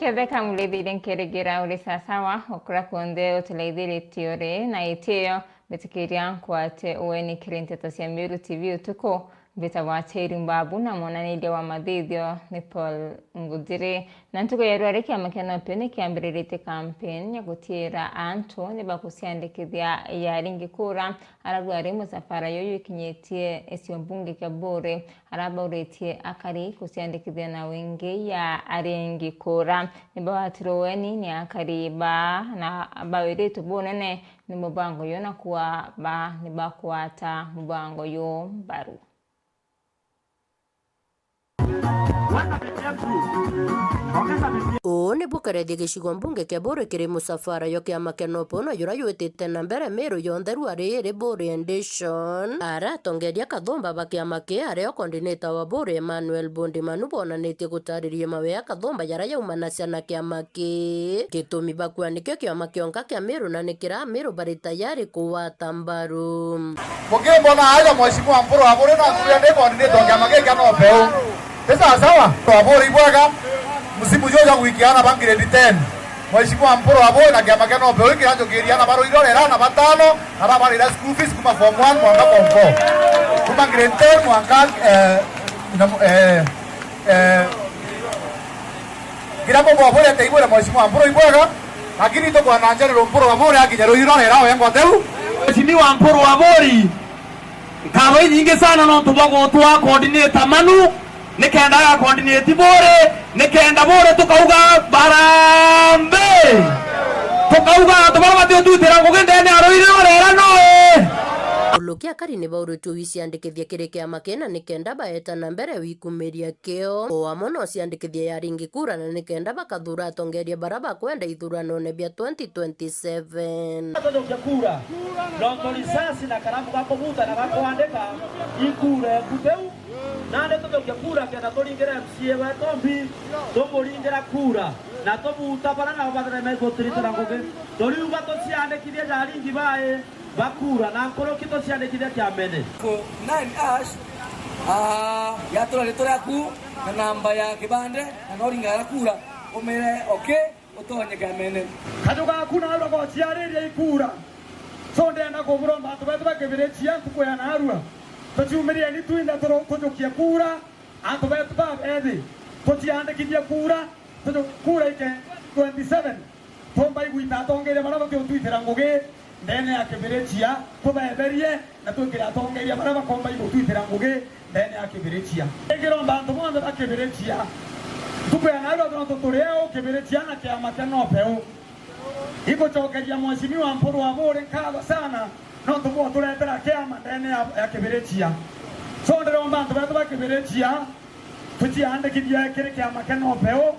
Ketheka mulithire nkeregira uri sasawa okura kuonde utulaithire tiore na itio betikiria nkwate uweni kirinteto cia Miru TV utuko beta wateri mbabu na monanide wa mathithio ni Paul Ngudire na ntuko ya rwari kia makeno pene kiambiririte campaign ya gutiira antu ni bakuciandikithia ya ringi kura aragwari musafara yoyo ikinyetie esio mbunge kia Bore arabauritie akari kuciandikithia na wingi ya aringi kura ni bawatiroweni ni akari ba na bawiritu bonene ni mubango yo na kuwa ba ni bakuata mubango yo baru. One bukaredi gicigo mbunge kia Bore kiri musafara yo kia makeno pono yura yuitite na mbere Miru yontheru ari Bore Endation aratongeria kathomba bakia make ario coordinator wa Bore Emmanuel Bondi Manu bonanitie gutariria mawe kathomba yara yaumana ciana kia make gitumi bakua nikio kia makionka kia Miru na nikira Miru bari tayari kuwata mbaru mukimona aja mheshimiwa Mpuru wa Bore na kuria ndi coordinator kia make kia no peu pesa sawa wa Bore ibwaga musimu joja kuikiana banki grade 10 mheshimiwa Mpuru wa Bore na kia make no peu kiranjo kiriana baro irorera na batano na bari la school fees kuma form 1 mwanga form 4 kuma grade 10 mwanga kira mambo wa Bore ataibura mheshimiwa Mpuru ibwaga lakini to kwa nanjero Mpuru wa Bore akinyero irorera wengo teu mheshimiwa Mpuru wa Bore kawe nyingi sana no tubago twa coordinator Manu nikenda coordinate Bore nikenda Bore tukauga barambe tukauga tubarwa tutira kugenda ni aroire orera noe Ulukia kari ni bauritu wiciandikithia kiri kia makena nikenda baeta na mbere wikumiria kio o amono ciandikithia ya ringi kura na nikenda bakathura atongeria baraba kwenda ithurano ne bia 2027 tujokia kura ndo lisasi na karamu gako buta na gako andika ikure kuteu nande tujokia kura kenda turingera MCA wa Tombi tumuringera kura na tubuta para na badre me gotrito na ngoge toriuga to ciandikithia ya ringi bae bakura na nkoro kito ciandikithia kia mene ko 9 ash yatura letora yaku na namba ya kibande na noringa kura umere okay utonye gamene kajuga kuna aro ko ciariria ikura so ndenda ko buromba tubetu bakebire cia tukoya na arua tuciumiria ni tuinda tujokia kura antu betu ba ethi tuciandikithia kura kura ike 27 tomba iguita tongere maraba ke tuitira ngugi ndene yakibirecia tubeberie na tukira tongeria maraba komba iguitira ngugi ndene yakibirecia ngiromba antu bonde bakibirecia tukoya na arua tonto tureo kibirecia na kia makeno peu iko chokeria mheshimiwa Mpuru wa Bore nkaba sana no tumo tuletera kiama ndene yakibirecia so ndiromba antu betu bakibirecia tuciandikithia kiri kiama keno peu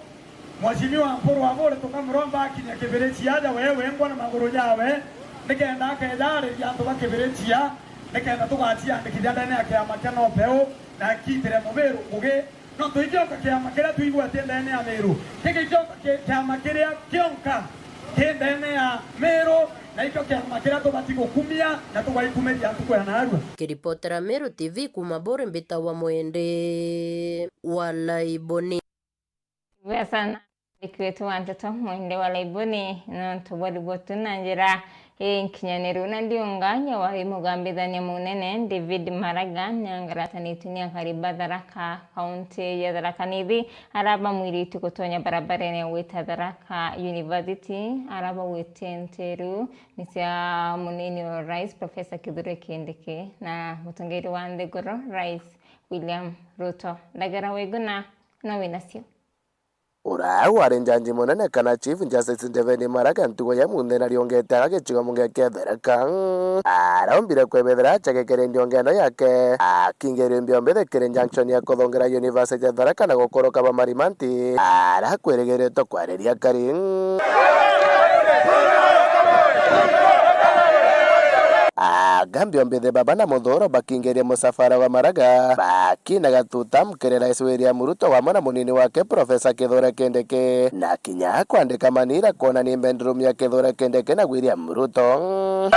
mheshimiwa Mpuru wa Bore tukamromba akinya kibirecia aja wewe ngona maguru yawe nikenda akejariria antu bakibirecia nikenda tugaciandikithia ndene kiama keno peu na kitire mubiru ngugi no tuijoka kiama kiria tuigwete ndene ya Miru kigijoka kiama kiria kionka ndene ya Miru na ikyo kiama kiria tubatigo kumia na tugaikumeria tukoya na arua kiripotera Miru TV kuma Bore mbita wa mwende walaiboni Sana ikwetu wantoto mwende walaiboni no tubodi botu na njira nkinyaniro na ndiunganya wa mugambithania munene David Maraga nyangarataniitunia kariba Tharaka kaunti ya Tharaka Nithi araba mwiritu kutonya barabara ya wita Tharaka University araba witenteru nisia munini wa Rais Professor Kithure Kindiki na mutongeri wa Ndegoro Rais William Ruto ndagara weguna na winasio Urau arenjanji monene kana Chief Justice David Maraga ntugo ya munene ariongete agicigo munge kia Tharaka arombire kwebethera chagekere ndiongeno yake akingere mbiombe kere junction ya Kothongera University ya Tharaka na gukoroka ba marimanti arakweregereto kwareria kari Gambio mbethe baba na muthoro bakingeria musafara wa Maraga bakina gatuta mkere Rais William Ruto wa mwana munini wake Professor Kithure Kindiki na kinya kwandika manira kona ni bedroom ya Kithure Kindiki na William Ruto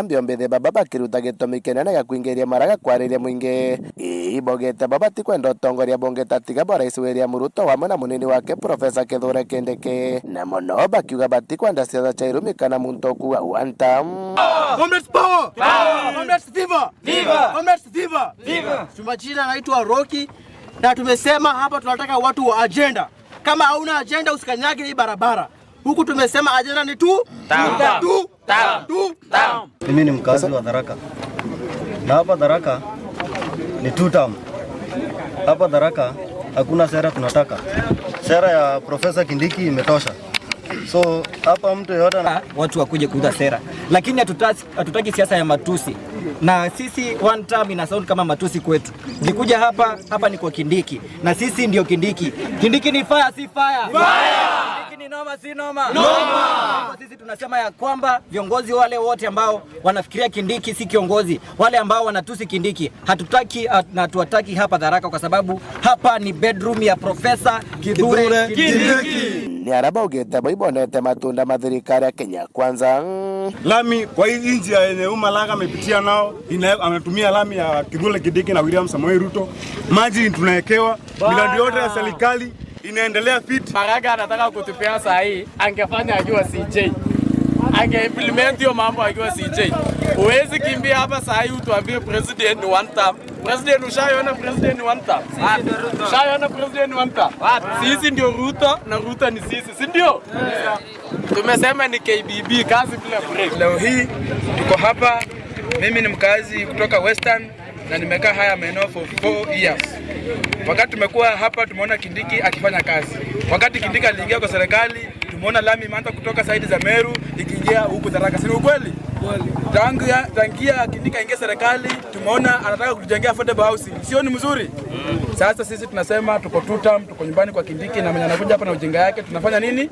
mbiombethe baba bakiruta gitumi kinene gya kuingiria maraga kwariria mwingi ibogete baba ti kwenda utongoria bongeta tiga bora Rais William Ruto wamwe na munini wake Profesa Kithure Kindiki na muno bakiuga bati kwenda siasa cha irumikana muntu kuwa one time. Comrades power! Comrades viva! Comrades viva! Tumajina naitwa Rocky na tumesema hapa tunataka watu wa agenda. Kama hauna agenda usikanyage hii barabara. Huku tumesema agenda ni tu. Mimi ni mkazi wa Tharaka. Na hapa Tharaka ni two term. Hapa Tharaka hakuna sera tunataka. Sera ya Profesa Kindiki imetosha. So hapa mtu yote watu wakuje kuuza sera. Lakini hatutaki siasa ya matusi. Na sisi one term ina sound kama matusi kwetu. Nikikuja hapa ni kwa Kindiki. Na sisi ndio Kindiki. Kindiki ni fire si fire. Kindiki ni noma si noma. Sisi tunasema ya kwamba viongozi wale wote ambao wanafikiria Kindiki si kiongozi, wale ambao wanatusi Kindiki, hatutaki na hatuwataki hapa Tharaka kwa sababu hapa ni bedroom ya Profesa Kithure Kindiki. Ni araba ugete boibonete matunda mathirikari ya Kenya Kwanza. Lami kwa hii nchi ya eneo Malaga amepitia nao, anatumia lami ya Kithure Kindiki na William Samoei Ruto. Maji tunawekewa, miradi yote ya serikali inaendelea fit. Maraga anataka kutupea saa hii, angefanya akiwa CJ. Ange-implement hiyo mambo akiwa CJ. Huwezi kimbia hapa saa hii utuambie president ni one term. President ushaona president ni one term. Ushaona president ni one term. Sisi ndio Ruto na Ruto ni sisi, si ndio? Tumesema ni KBB, kazi bila break. Leo hii niko hapa, mimi ni mkazi kutoka Western na nimekaa haya maeneo for 4 years. Wakati tumekuwa hapa tumeona Kindiki akifanya kazi. Wakati Kindiki aliingia kwa serikali, tumeona lami imeanza kutoka saidi za Meru ikiingia huku Tharaka. Si ukweli? Tangia Kindiki aingia serikali, tumeona anataka kutujengea affordable housing. Sio ni mzuri? Sasa sisi tunasema tuko two term, tuko nyumbani kwa Kindiki na mwenye anakuja hapa na ujinga yake, tunafanya nini?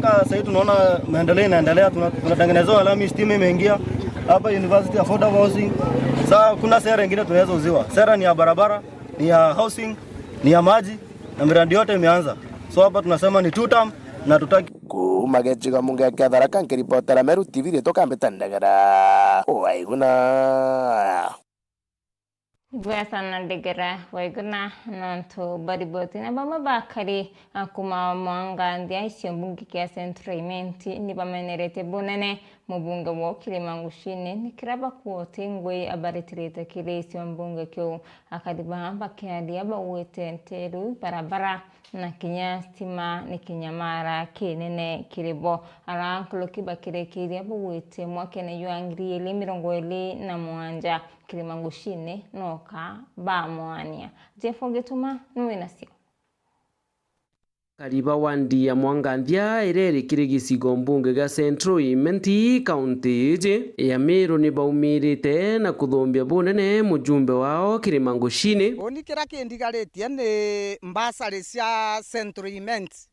Sasa hivi tunaona maendeleo inaendelea, tunatengenezewa lami, stima imeingia hapa university affordable housing. Sasa kuna sera nyingine tunaweza uziwa. Sera ni ya barabara, ni ya housing, ni ya maji na miradi yote imeanza. So hapa tunasema ni two term na tutaki kumagechiga munge kya Tharaka nkiripotera Meru TV ritoka mbetandagara waiguna Gwasana degera waiguna nanto bariboti na bama bakari akuma mwanga ndia isyo mbunge kya Central ni bamenerete bonane mubunge wo Kilimangushine nikiraba kuote ngwe abaritirete kile isyo mbunge kyo akadiba bakiadi abawete nteru barabara na kinya stima ni kinyamara kinene kiribo aranklo kibakire kiri abawete mwakene yuangri ele 27 Kilimangushine noka ba mwania jefogetuma nuinasio Kariba wandi ya Mwangandia ireri kiri gicigo mbunge ga Central Imenti County ya Meru ni baumirite na kuthombia bunene mujumbe wao Kilimangushine. Oni kira kindigaritie ni mbasari cia Central Imenti.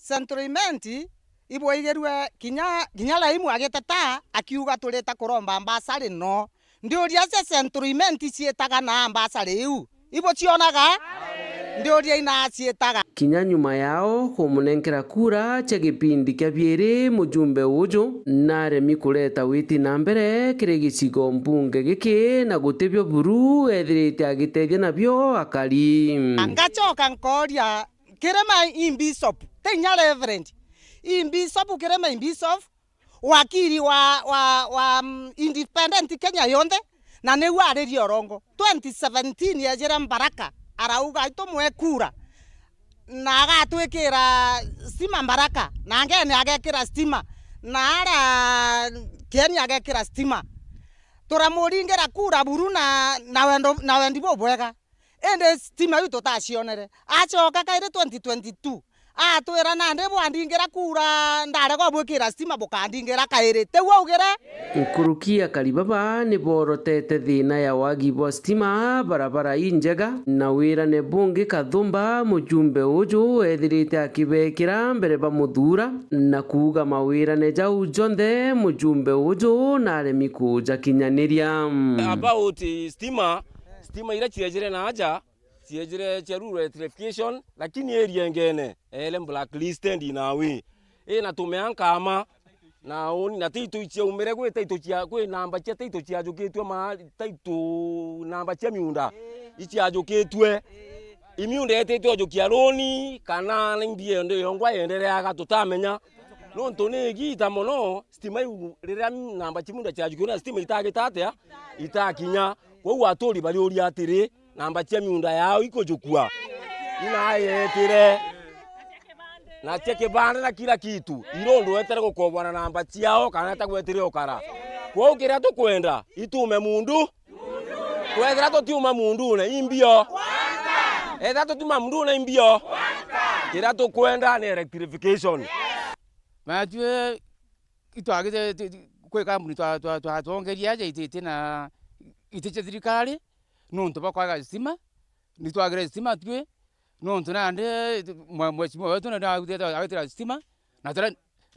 Central Imenti iboigerwe kinya raimu agetata akiuga tureta kuromba mbasari no ndiuria cia Central Imenti cietaga na mbasari iu ibo cionaga ndiuria ina cietaga kinya nyuma yao kumunenkera kura cha gipindi kya biere mujumbe uju naremi kureta witi na mbere kire gicigo mbunge giki na gutebyo buru ethirite agitethia nabyo akari ngachoka nkoria kirema imbishop tenya reverend imbishop kirema imbishop wakiri wa independent Kenya yonde na niwe aririo orongo 2017 yajira Mbaraka arauga itomwe kura na agatwikira stima Mbaraka na ngene agekira stima na ara Kenya agekira stima turamuringira kura buru na wendi bobwega ende stima yu totacionere achoka kaire 2022 atwira nande bwandingira kura ndare go bwikira stima bukandingira kaire tewe ugire nkurukia Karibaba ni borotete thina ya wagi bwa stima barabara injega na wira ne bunge Kathumba mujumbe uju ethirite akibekira mbere ba muthura na kuga mawira ne jau jonde mujumbe uju na aremi kuja kinyaniria about stima ira chiejere na aja chiejere cheruru electrification lakini area ngene ele blacklist ndi nawe na tumeankama na oni na titu ichia umere gwe titu chia gwe namba chia titu chia jukitwe ma titu namba chia miunda ichia jukitwe imiunda etitu jukia roni kana ndiye ndo yongwa yendelea gatutamenya no ntone gita mono stima rira namba chimunda chia jukuna stima itagitate itakinya kwa atori bali ori atire namba chia miunda yao iko jukua ina yetire na cheke bana na kila kitu irondo etere gukobwana namba ciao kana tagwetire okara kwa ukira tukwenda itume mundu kwethira tutiuma mundu ne imbio etha tutuma mundu ne imbio kira tukwenda ne electrification matue itwagite kwe kambuni twongeria aje itete na itete thirikari nuntu bakwaga stima nitwagire stima tue nuntu nande mweshimwa wetu na awetera stima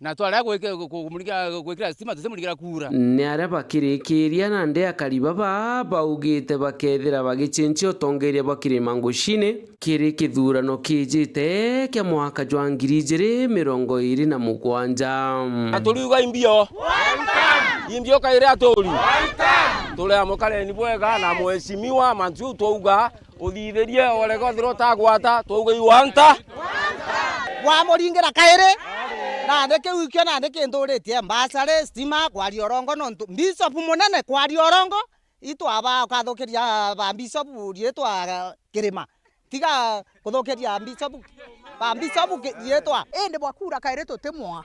na twara gwikira stima tusemurikira kura ni aria bakirikiria nande akari baba baugite bakethira bagichinchi utongeria bakirima ngushine kiri kithurano kijite kia mwaka jwa 2027 aturiuga imbio kaire atori tule amukare ni bwega na mweshimiwa manju twauga uthitherie orego thiro tagwata twauga iwanta wa muringira kaire na ndeke wikio na ndeke nduritie mbasare stima kwari orongo no bishop munene kwari orongo itwaba ukathukiria ba bishop rietwa kirima tiga kuthukiria bishop rietwa ende bwakura kaire tutemwa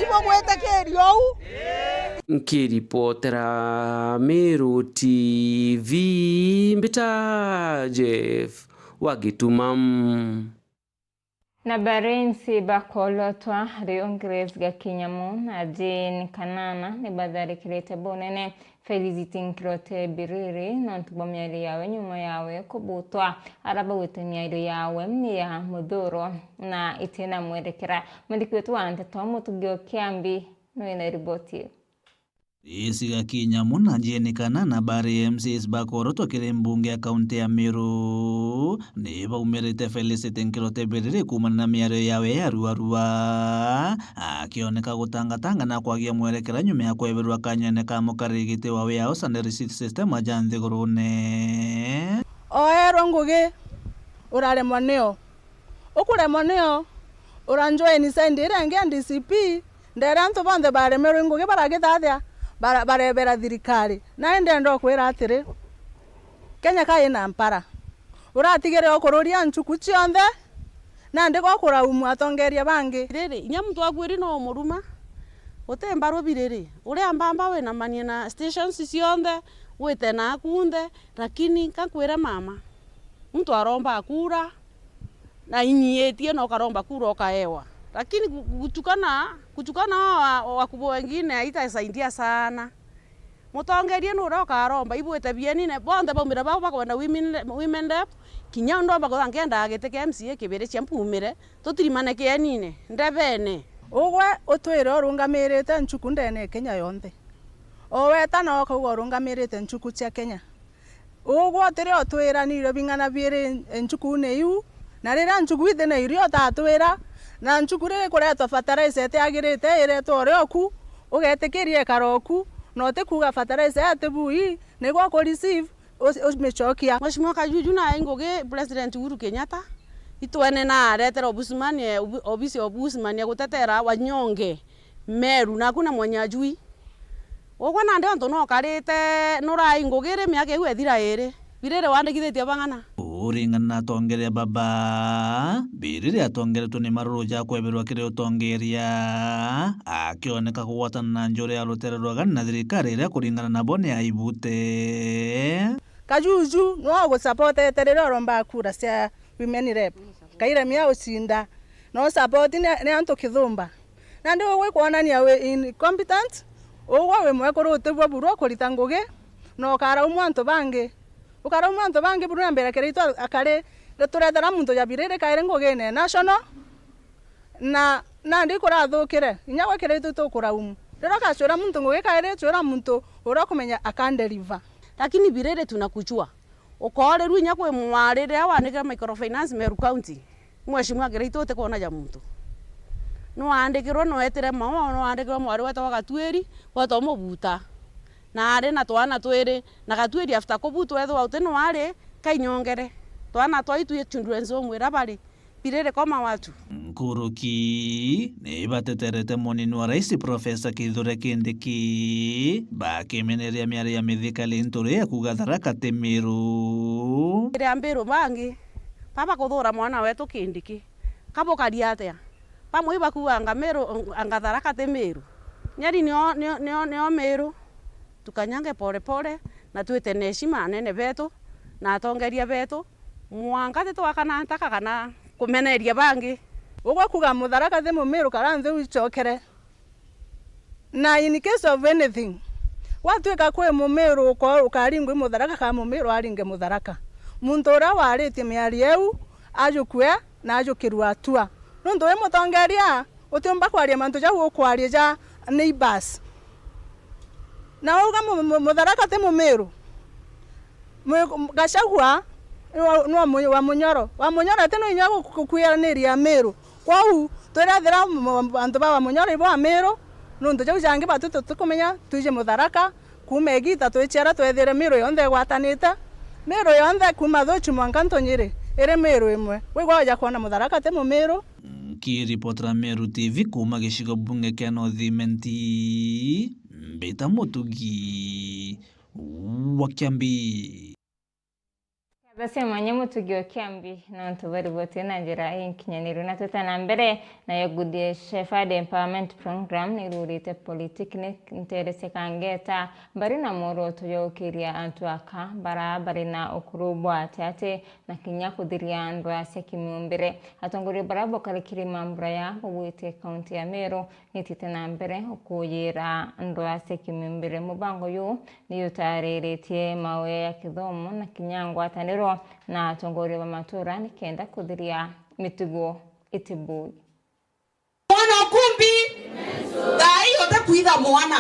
ibo mwetekerio nkiripotera Meru TV mbita Jeff Wagitumam na Barensi bakolotwa Rion Graves Gakinyamu na Jane Kanana ni badhari kirete bonene Feliciting Kirote Biriri na ntubamiari yawe nyuma yawe kubutwa araba wetemiari yawe ya mudhuro na itena mwerekera mwendiki wetu wante tomu tugio kiambi nwena riboti Isi Gakinyamu na Jane Kanana bari MCs bakorotwa kiri mbunge ya kaunti ya Meru ni baumerete Feliciting Kirote Biriri kumana na miario yawe ya Arua akioneka gutangatanga na kwagia mwerekera nyuma ya kweberwa kanyene ka mukarigite wawe yao Sunday receipt system ajanthi gorone oero ngugi urare moneo ukure moneo uranjoe ni sendire ngia DCP ndera ntu bande bare Meru ngugi baragithathia barebera thirikari na ndendo kwira atiri Kenya kai na mpara uratigere okururia nchuku cionthe na ndiko kuraumu atongeria bangi riri nya mtu agwiri no muruma utembaro biriri uria mbamba we na manie na stations cionthe wite na kunde lakini kakwira mama mtu aromba akura na inyietie no karomba kura okaewa lakini kuchukana wakubwa wengine haitasaidia sana mutongerie nura karomba ibwete bienine bonde baumira babo bakwenda women rep kinya ndo bako angenda agete ke MCA kibere champumire tutirimane kienine ndebene ugwe utwire urungamirite nchuku ndene Kenya yonthe oweta no ko urungamirite nchuku cia Kenya ugwe tire utwira niro bingana bire nchuku neiu na rira nchuku ite na irio tatwira na nchukure kuretwa fertilizer etiagirite iretwa rioku ugetikirie karoku no tikuga fertilizer atibui niguo ku receive umechokia Mheshimiwa Kajuju na ngugi President Uhuru Kenyatta itwene na aretera obisi obusmani gutetera wanyonge Meru na kuna mwanyajui ogwa na ndio no karite nurai ngugire miaka iwe thira iri birere wandikithitie bang'ana uringana na tongeria baba Biriri atongeretwo ni maruru ja kweberwa kiri utongeria akioneka kugwatana na njore ya rutere rwagana na thirikari iria kuringana na bone aibute Kajuju no go support eterero romba kura cia women rep kaire mia ucinda no support ni antu kithumba na ndio we kuonania we incompetent ogwa we mwekoro utebwa buru kurita ngugi no kara umwantu bangi ukara umwantu bangi buru na mbere kerito akare turetera muntu ya Biriri kaire ngugine national na ndi kurathukire inya gwekere tukura rero kacura muntu ngugi kaire cura muntu urakumenya akandeliver lakini Biriri tunakuchua ukoreru inya kwe mwarire awanike microfinance Meru County Mheshimiwa Gereito te kuona ja muntu no andikirwo no etire mama no andikirwo mwari wetwa Gatweri wetwa Mubuta na ari na twana twiri na Gatweri after kubutwa ethwa utino ari kainyongere twana twaitu children's home wira bari pirere koma watu Nkuruki ni bateterete munini wa rais Profesa Kithure Kindiki bakimeneria miari ya mithikali nturi ya kugathara Temiru ire ambiru bangi papa kuthura mwana wetu Kindiki kabokaria atia pamwe bakuanga Meru angathara Temiru nyari nio Meru tukanyange pole pole na twite neshima nene betu na atongeria betu mwanga twakana ntaka kana kumeneria bangi ugwa kuga Mutharaka the Mumiru karanthe uchokere na in case of anything watweka kwe Mumiru ukaringwe Mutharaka ka Mumiru aringe Mutharaka muntu ura warite miari eu ajukwe na ajukirwa atua nundu we mutongeria utimba kwaria mantu ja ukwaria ja neighbors na uga Mutharaka the Mumiru Gachagua no wa Munyoro teno inyago kukwiraniria Meru kwau twirathira antu ba Munyoro ibo Meru nundu jau jangi batutu tukumenya tuje Mutharaka kuma Egita twichera twethire Meru yonthe gwatanite Meru yonthe kuma Thuchu Mwanka Ntonyiri ire Meru imwe wigwaja kuona Mutharaka te Mumiru Kiripotera Meru TV kuma gicigo bunge kia North Imenti Mbita Mutugi wa Kiambi Basi mwanya Mutugi wa Kiambi na ntubari bote na njira inkinyaniru na tutana mbere na yogudie Shepherd Empowerment Program ni rurite Polytechnic interese kangeta bari na moro tuyokiria antuaka bari na ukurubwa atate na kinya kudhiria andwa asia kimiumbire atongori barabo kalikiri mambura ya uwite kaunti ya Meru nititana mbere ukuyira andwa asia kimiumbire mubango yu ni utareretie mawe ya kithomo na kinyangwa ataniro na tongori wa matura nikenda kudhiria mitugo itibui mwana kumbi dai otakuitha mwana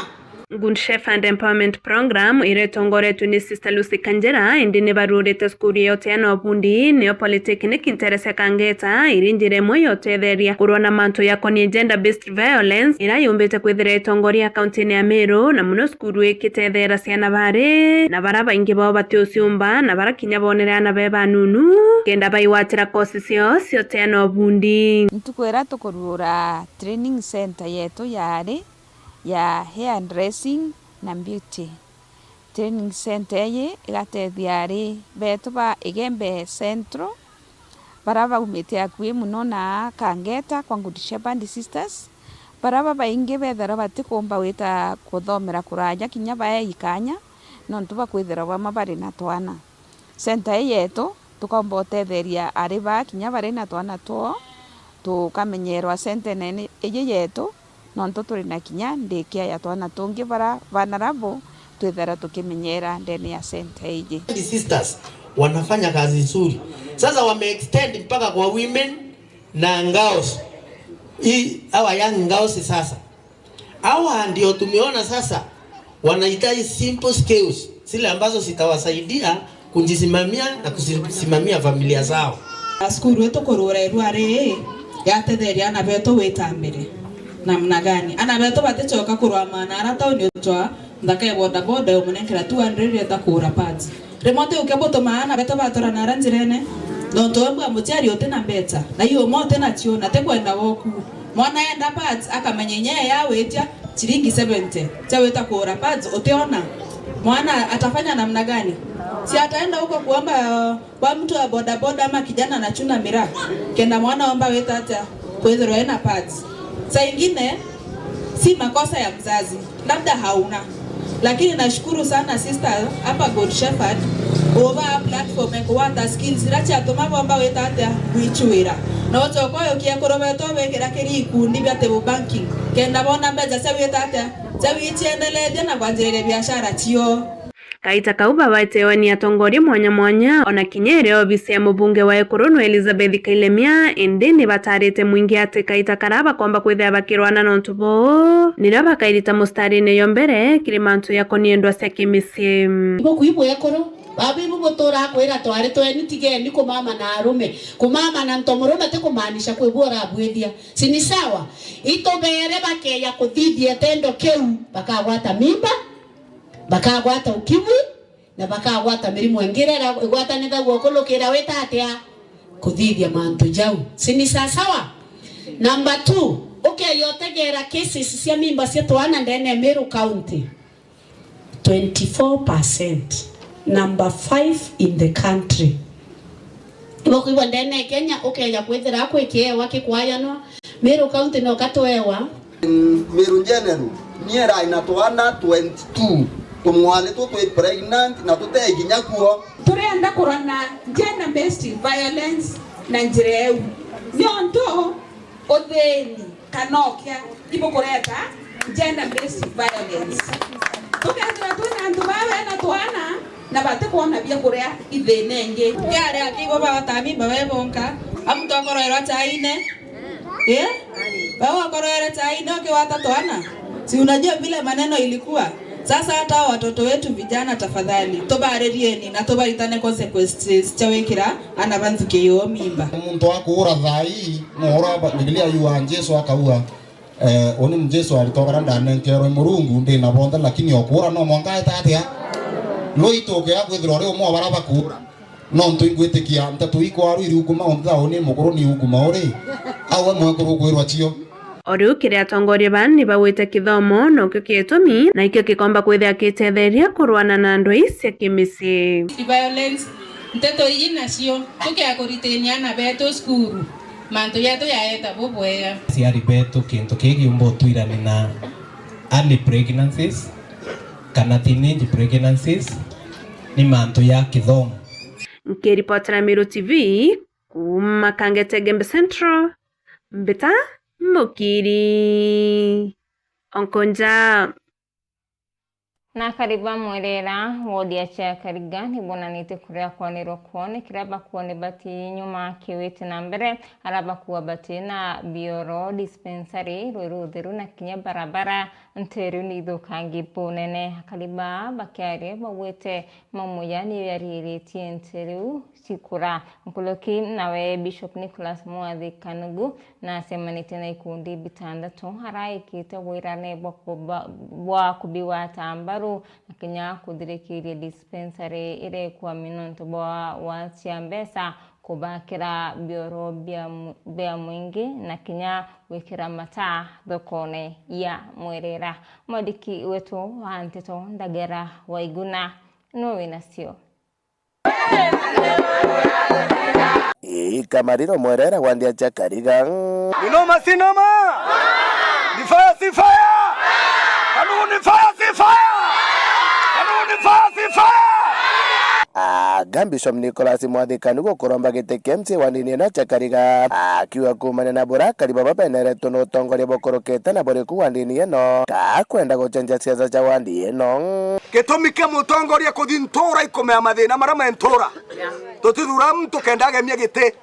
Good Shepherd Empowerment Program iretongoretwe ni Sister Lucy Kanjera indi ni barurite skuri yote ya Nobundi neo Polytechnic interese kangeta irinjire mwe yote theria kurona manto yako ni gender based violence ira yumbite kwithira itongoria kaunti ya Meru na muno skuru ikitethera ciana bare na baraba ingi bao batiuciumba na barakinya bonerana beba nunu kenda baiwatira kosi cio te Nobundi ntukwera tukurura training center yetu yari ya hair dressing na beauty training center ye igatethia ri betu ba Igembe Central baraba umite akwi muno na kangeta kwa Good Shepherd Sisters baraba baingi bethera batikumba wita kuthomera kuraja kinya bae ikanya no ntuba kwithira wa mabari na twana center yetu tukomba utetheria ari ba kinya bari na twana two tukamenyerwa center nene eye yetu nonto turi na kinya ndikia ya twana tungi bara vanarabo twethera tukimenyera ndani ya center iji sisters wanafanya kazi nzuri sasa wameextend mpaka kwa women na girls hawa young girls sasa hawa ndio tumeona sasa wanahitaji simple skills zile ambazo zitawasaidia kujisimamia na kusimamia familia zao skuru yetu kururerwa ari yatetheria na beto witambire namna gani ana beto batechoka kurwa manara tauni utwa ndake boda boda umunekera 200 yeta kura pads remote ukeboto maana beto batora nara njirene nonto mbwa mutiari yote na beta na hiyo mote na chiona te kwenda woku mwana enda pads akamenyenye yawe etia chiringi 70 chaweta kura pads uteona mwana atafanya namna gani si ataenda huko kuomba kwa mtu wa boda boda ama kijana anachuna miraa kenda mwana omba weta hata kwethero ena pads saa ingine si makosa ya mzazi labda hauna lakini nashukuru sana sister hapa Good Shepherd over platform ekuwata skills racha atomabo amba weta hata wichuira na wote okoyo kia korobeto wekera kiri ikundi byate banking kenda bona mbeja chaweta hata chawichiendelea na kwanjirire biashara chio Kaita kauba waiteoni atongoria mwanya ona kinyere obisi ya mubunge wa Ekurunu Elizabeth Kailemia endeni batarite mwingi ati kaita karaba kwamba kwithia bakirwana nontubo niraba kairita mustari ne yombere kirimantu yako niendwa cia kimisi ibo kuibo Ekuru babibu gutura kwira twari tweni tigeni kumama na arume kumama na ntomurume te kumaanisha kwibura abwithia sini sawa itobere bakeya kuthithia tendo keu bakagwata mimba bakagwata ukimwi na bakagwata mirimu engirera igwatanitha guokolokera wetatia kuthithia mantu jau sini sawa. Number 2 yotegera cases cia mimba cia twana ndene Meru County 24%, number 5 in the country. Ibo ndene Kenya ya kwethera kwikiewa wakikwayanwa Meru County no katwewa Meru general niera ina twana 22 tumwale tu pregnant na tuteginya kuo turenda kurana gender based violence na njireu nionto otheni kanokia ibo kureta gender based violence tukazira tuna antu bawe na twana na bate kuona bia kurea ithenenge yare akigo baba tami bawe bonka amto akoroera taine bawa akoroera taine ukiwata twana si unajua vile maneno ilikuwa. Sasa hata watoto wetu vijana tafadhali tobarerieni na tobaritane consequences chawekira anabanzuke yo mimba umuntu wakura thai ngora Biblia yuanjeso akaua oni mjeso alitokara ndane nkero murungu ndi na bonda lakini okura no monga tatia loitoke akwithira ri umwe baraba kura no ntuingwitikia ntatu iko aru iri ukuma ontha oni mukuru ni ukuma uri awe mwekuru kwirwa chio Oriu kiria atongoria bani bawite kithomo no kyo kietumi na ikyo kikomba kwithia kitetheria kurwana na andu cia kimisi violence nteto ina cio tukia kuritenia na beto skuru manto yetu yaeta bubwea ciari betu kintu kigi umbo twirani na early pregnancies kana teenage pregnancies ni manto ya kithomo. Nkiripotera Meru TV kuma Kangete Gembe Central Mbita Mukiri Onkonja na kariba mwerera wodi ya cha kariga nibona nite kuria kwaniro kuone kiraba kuone bati nyuma kiwete na mbere araba kuwa bati na bioro dispensary rurudhiru na kinya barabara nteru ni thukangi punene kariba bakiarie bawete mamuya ni yariritie nteru sikura mkuloki nawe Bishop Nicholas Mwathi Kanugu na semanite na ikundi bitandatu harai kite wirane bwa kubiwa tambaru akinya kudirekiria dispensary ire kwa minonto bwa watia mbesa kubakira bioro bia mwingi na kinya wikira mata thokone ya mwerera modiki wetu wa Anteto Ndagera Waiguna no inasio Kamariro mwerera wandia cha kariga inoma sinoma ni fire si fire kanuni fire si fire kanuni fire si fire Bishop Nicholas Mwathi Kanugu kuromba gite kemsi wanini na chakariga akiwa kumane na burakari baba benere tono tongoria bokorokete na bore ku wandini eno ka kwenda gucenja siasa cha wandi eno gitumike mutongoria kuthintura ikomea mathina marama entura tutithura mtu kendage mia gite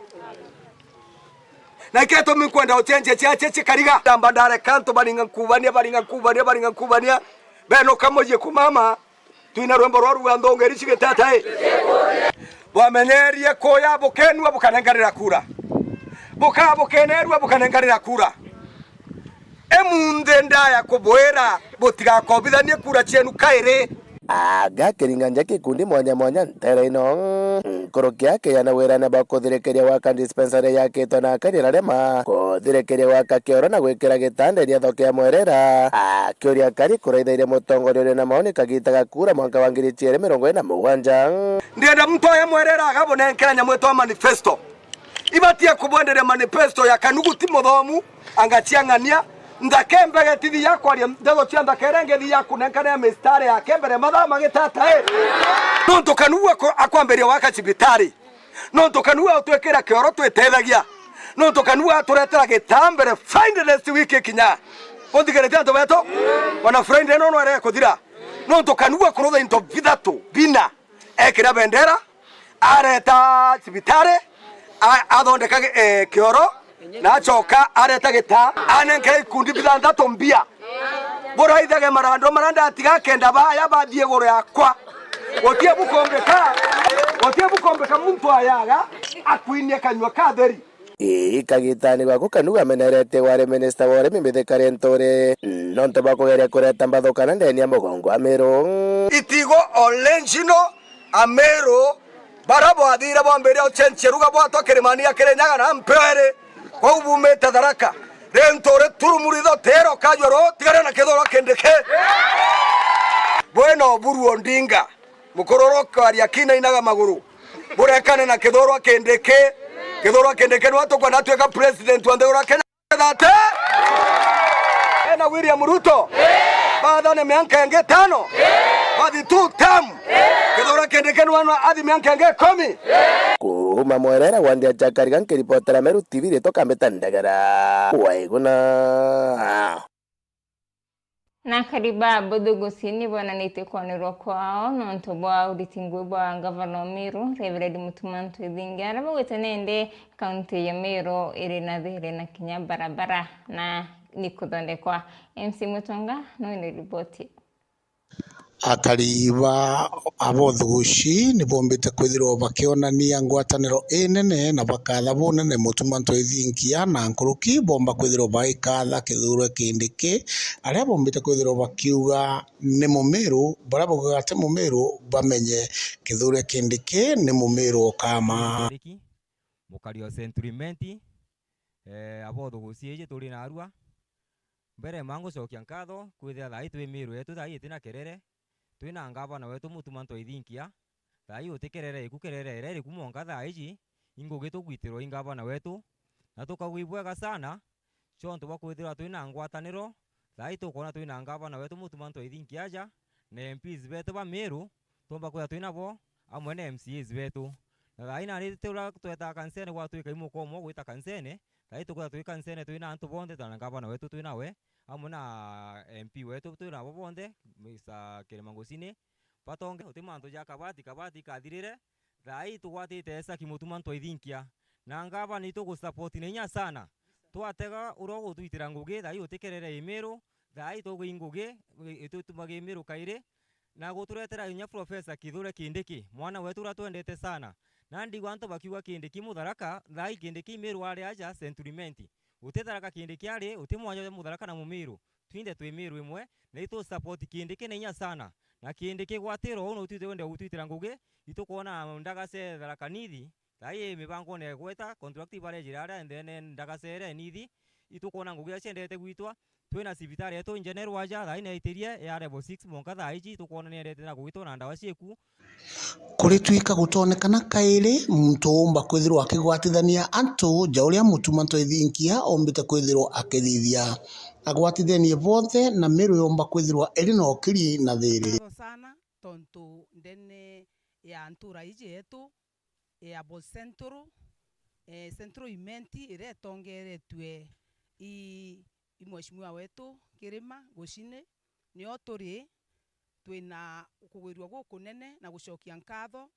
na iketo minkwenda ucenje cha kariga tamba ndare kanto baringa kubania beno kamoje kumama tuina rwembo rwa rwandongeri cigitatae wamenerie koya bukenwa bukanengarira kura bukenerwa bukanengarira kura emunde ndaya kubwera butigakobithanie kura cienu kaire kiringanja kikundi mwanya ntere ino korokia ke yana wera na bakothirekeria waka dispensary yake tona karira rema kothirekeria waka kioro na gwikira gitanda ria thokea mwerera kioria kari kuraithaire mutongoria na maoni kagitaga kura mwaka wa 2027 ndienda mtu ya mwerera agabonenkera nyamweto manifesto ibatia kubwenderia manifesto ya Kanugu Timothomu angachiangania ndakembe getithi yakwa ria ndego cia ndakerenge thi yaku nenkane mistari ya kembere mathama gitata no ntokanua akwamberia waka cibitari no ntokanua utwekera kioro twetethagia no ntokanua turetera gitambere finalist week kinya pondigere tanto beto wana friend eno no ere kuthira no ntokanua kurutha into bithatu bina ekira bendera areta cibitari athondeka kioro na choka areta gita anenke kundi bithandatu mbia bora ithage marando maranda atiga kenda baya bathie goro yakwa Otie bukombeka muntu ayaga akwinie kanywa katheri kagitani gwako kanuga menerete ware minister wore mimithika rentore nonto bakugeria kureta mbathukana ndeni ya mugongo Amero itigo original Amero barabo athire bombere ochenche ruga bwato kirimania kirenyaga na mpere kwa ubumete Tharaka rentore turumuritho tero kajoro tigare na kithoro kendeke bueno buru Ondinga mukororoka aria kina inaga maguru burekane na kithoro kendeke no atokwa natweka president wa ndegora Kenya thate na William Ruto baada miaka yange 5 baadhi tu tam kithoro kendeke no athi miaka yange 10 kuma mwerera wandia jakariga nkiripotera Meru TV rito kambeta ndagara waiguna na kariba bodogosini bwana nitekonero kwao nonto bwa uditingwe bwa Governor Meru Reverend Mutumanto Idhingara bwetenende kaunti ya Meru iri na dhiri na kinya barabara na nikuthondekwa MC Mutonga no ni ripoti akariba abothuguci ni bombite kwithirwo bakionania ngwataniro inene na bakatha bunene Mutumanto Idhingia na nkuruki bomba kwithirwo baikatha kithurwe kindiki aria bombite kwithirwo bakiuga ni Mumeru bara bugate Mumeru bamenye kithurwe kindiki ni Mumeru kama mukario sentimenti abothuguci ije turi na arua mbere mangu cokia nkatho kwithira thai twi Meru yetu thai itina kerere twina ngavana wetu Mutumanto Idhingia thai utikerere ikukerere ere kumonga thai ji ingugi tugwitirwo ingavana wetu na tukagwibwega sana chonto bakwithira twina ngwataniro thai tukona twina ngavana wetu Mutumanto Idhingia ja na MPs betu ba Meru tomba kwa twina bo amwe na MCAs betu na thai na ritula tweta kansene gwa twika imuko mo gwita kansene thai tukwa twika kansene twina antu bonde twana ngavana wetu twina we amwe na MP wetu twina bo bonde Mr. Kirimangosini patonge utimanto ja kabati kathirire thai tugwatite esa Mutumanto Idhingia na ngava ni tugu support nenya sana twatega urogo twitira ngugi thai utikerere Meru thai tugu ingugi itutumage Meru kaire na guturetera inya Professor Kithure Kindiki mwana wetu ratwendete sana na ndigwa antu bakiuga Kindiki Mutharaka thai Kindiki Meru ari aja sentimenti utetharaka Kindiki ari utimwanya Mutharaka na Mumeru twinde twi Meru imwe na itu support Kindiki nenya sana na Kindiki gwatiro uno twite wende gutwitira ngugi itukuona ndagase Tharaka nithi thai mibango ne gweta contract bare jirara and then ndagase nithi itukuona ngugi acendete gwitwa twina cibitari yetu engineer waja thai na itirie ya level 6 monka thai ji tukuona ni ndete na gwitwa na ndawa cieku kuri twika gutonekana kairi muntu umba kwithirwo akigwatithania antu jauria Mutumanto Idhingia ombite kwithirwo akithithia agwatithanie bonthe na Meru yomba kwithirwa eri no kiri na thiri sana tonto ndene ya ntura ije yetu ya bo centro imenti iretongeretwe i mweshimiwa wetu Kirima Gocine nio turi twina kugwirwa gukunene na gucokia nkatho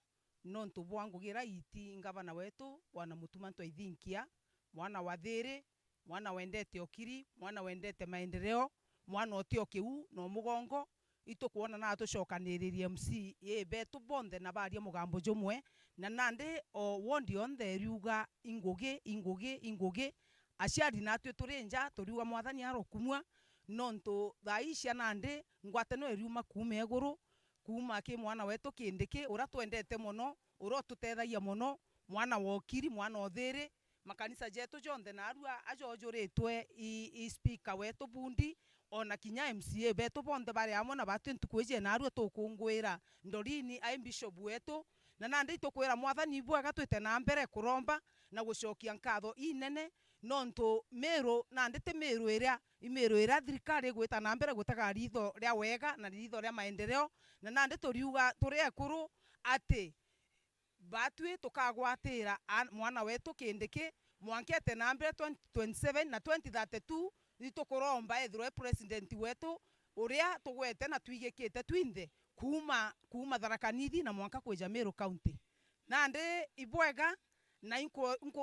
nontu bwangugira iti ngavana wetu bwana Mutumanto Idhingia mwana wa thiri mwana wendete okiri mwana wendete maendeleo mwana otio kiu no mugongo itukuona na atucokaniririe MC betu bonde na baria mugambo jumwe na nande o wondi onthe riuga ingugi aciari natwe turinja turiuga mwathani arokumwa nontu thaisha nande ngwatano eriuma kuma eguru kuma ki mwana wetu Kindiki ura twendete muno ura tutethagia muno mwana wokiri mwana othiri makanisa jetu jonthe na arua ajojoretwe i speaker wetu bundi ona kinya MCA betu bonde bari amwe na batu ntukweje na arua tukungwira ndorini ai bishop wetu na nande tukwira mwathani bwega twite na mbere kuromba na gucokia nkatho inene nonto Meru nande te Meru ira thirikari gwita na mbere gutaga ritho ria wega na ritho ria maendeleo na nande turiuga turi ekuru ati batwe tukagwatira mwana wetu Kindiki mwankete na mbere 2027 na 2032 itukuromba ethirwe president wetu uria tugwete na twigikite twinthe kuma Tharaka Nithi na mwanka kweja Meru County nande ibwega na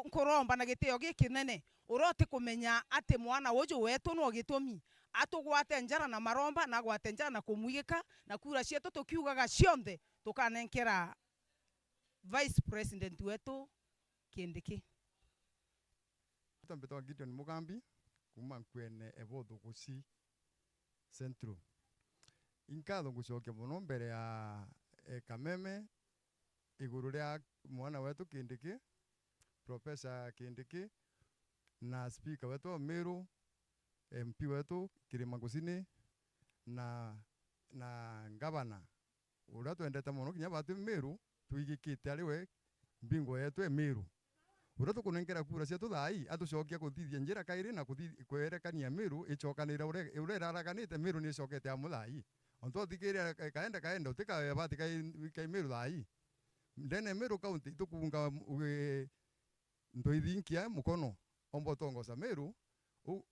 nkuromba na gitio gikinene urote kumenya ati mwana wojo wetu no gitumi atugwate njara na maromba na gwate njara na kumwigika na kura cietu tukiugaga cionthe tukanenkera Vice President wetu Kindiki. Tambetwa Gideon Mugambi kuma kwene ebotho guci Central. Inkatho gucokia muno mbere ya Kameme iguru ria mwana wetu Kindiki, Professor Kindiki na speaker wetu Meru, MP wetu Kirima Kusini na gavana uria twendete muno kinya batu Meru tuigikite ariwe mbingo yetu Meru uria tukunengera kura cia tuthai atucokia kuthithia njira kairi na kwerekania Meru icokanira uria iraraganite Meru ni icokete amuthai onto thikiria kaenda utika bati kai Meru thai ndene Meru county tukunga ndoithinkia mukono ombo tongoza Meru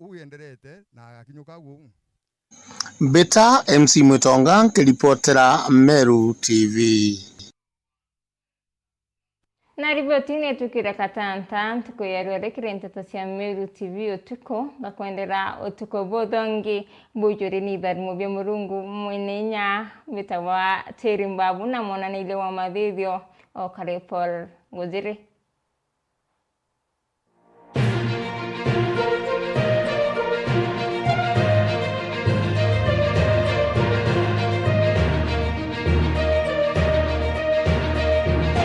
uenderete na kinyuka guo. Beta MC Mutonga nkiripotera Meru TV. Na ribotini tukira katanta tukuyarwere kirenteta cia Meru TV utuko bakwendera utuko bodongi bujuri ni tharimo bya murungu mwenenya bitawa Terimbabu na mwana ile wa mathithio o kare Paul Guziri.